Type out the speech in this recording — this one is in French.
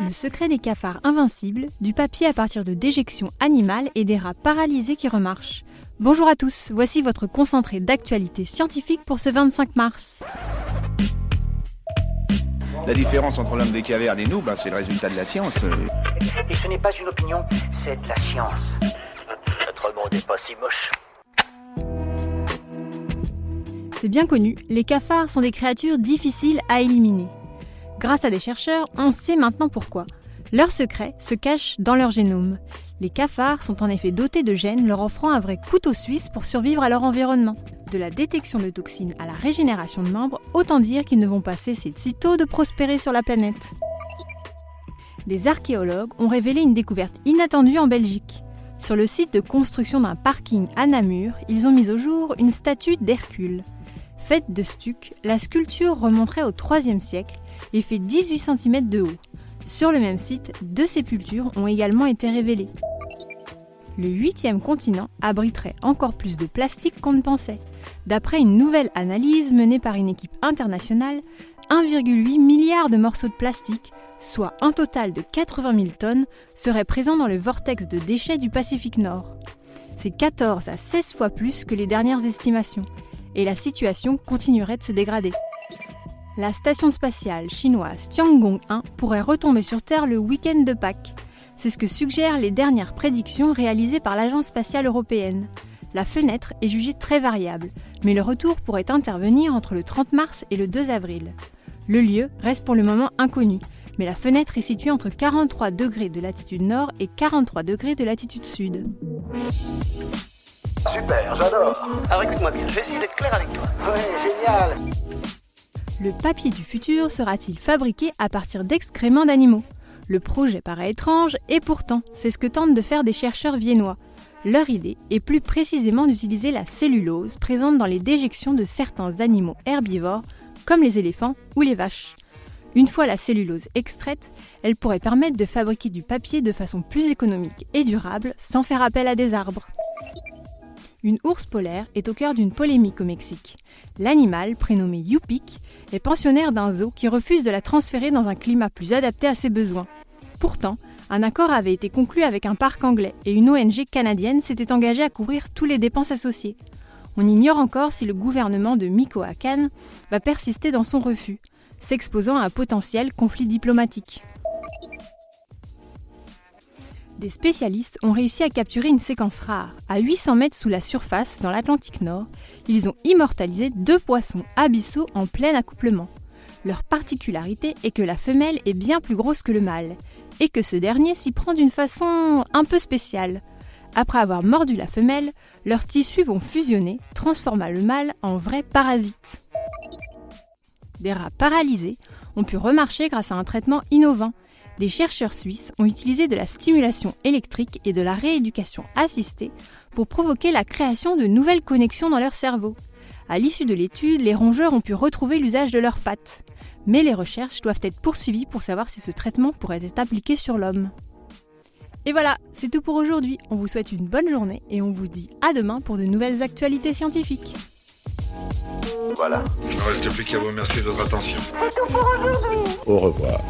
Le secret des cafards invincibles, du papier à partir de déjections animales et des rats paralysés qui remarchent. Bonjour à tous, voici votre concentré d'actualité scientifique pour ce 25 mars. La différence entre l'homme des cavernes et nous, c'est le résultat de la science. Et ce n'est pas une opinion, c'est de la science. Notre monde n'est pas si moche. C'est bien connu, les cafards sont des créatures difficiles à éliminer. Grâce à des chercheurs, on sait maintenant pourquoi. Leur secret se cache dans leur génome. Les cafards sont en effet dotés de gènes leur offrant un vrai couteau suisse pour survivre à leur environnement. De la détection de toxines à la régénération de membres, autant dire qu'ils ne vont pas cesser de sitôt de prospérer sur la planète. Des archéologues ont révélé une découverte inattendue en Belgique. Sur le site de construction d'un parking à Namur, ils ont mis au jour une statue d'Hercule. Faite de stuc, la sculpture remonterait au IIIe siècle et fait 18 cm de haut. Sur le même site, 2 sépultures ont également été révélées. Le 8e continent abriterait encore plus de plastique qu'on ne pensait. D'après une nouvelle analyse menée par une équipe internationale, 1,8 milliard de morceaux de plastique, soit un total de 80 000 tonnes, seraient présents dans le vortex de déchets du Pacifique Nord. C'est 14 à 16 fois plus que les dernières estimations, et la situation continuerait de se dégrader. La station spatiale chinoise Tiangong-1 pourrait retomber sur Terre le week-end de Pâques. C'est ce que suggèrent les dernières prédictions réalisées par l'Agence spatiale européenne. La fenêtre est jugée très variable, mais le retour pourrait intervenir entre le 30 mars et le 2 avril. Le lieu reste pour le moment inconnu, mais la fenêtre est située entre 43 degrés de latitude nord et 43 degrés de latitude sud. Super, j'adore. Alors écoute-moi bien, je vais essayer d'être clair avec toi. Ouais, génial. Le papier du futur sera-t-il fabriqué à partir d'excréments d'animaux ? Le projet paraît étrange et pourtant, c'est ce que tentent de faire des chercheurs viennois. Leur idée est plus précisément d'utiliser la cellulose présente dans les déjections de certains animaux herbivores, comme les éléphants ou les vaches. Une fois la cellulose extraite, elle pourrait permettre de fabriquer du papier de façon plus économique et durable sans faire appel à des arbres. Une ours polaire est au cœur d'une polémique au Mexique. L'animal, prénommé Yupik, est pensionnaire d'un zoo qui refuse de la transférer dans un climat plus adapté à ses besoins. Pourtant, un accord avait été conclu avec un parc anglais et une ONG canadienne s'était engagée à couvrir toutes les dépenses associées. On ignore encore si le gouvernement de Michoacán va persister dans son refus, s'exposant à un potentiel conflit diplomatique. Des spécialistes ont réussi à capturer une séquence rare. À 800 mètres sous la surface, dans l'Atlantique Nord, ils ont immortalisé 2 poissons abyssaux en plein accouplement. Leur particularité est que la femelle est bien plus grosse que le mâle, et que ce dernier s'y prend d'une façon un peu spéciale. Après avoir mordu la femelle, leurs tissus vont fusionner, transformant le mâle en vrai parasite. Des rats paralysés ont pu remarcher grâce à un traitement innovant. Des chercheurs suisses ont utilisé de la stimulation électrique et de la rééducation assistée pour provoquer la création de nouvelles connexions dans leur cerveau. À l'issue de l'étude, les rongeurs ont pu retrouver l'usage de leurs pattes. Mais les recherches doivent être poursuivies pour savoir si ce traitement pourrait être appliqué sur l'homme. Et voilà, c'est tout pour aujourd'hui. On vous souhaite une bonne journée et on vous dit à demain pour de nouvelles actualités scientifiques. Voilà. Il ne reste plus qu'à vous remercier de votre attention. Au revoir.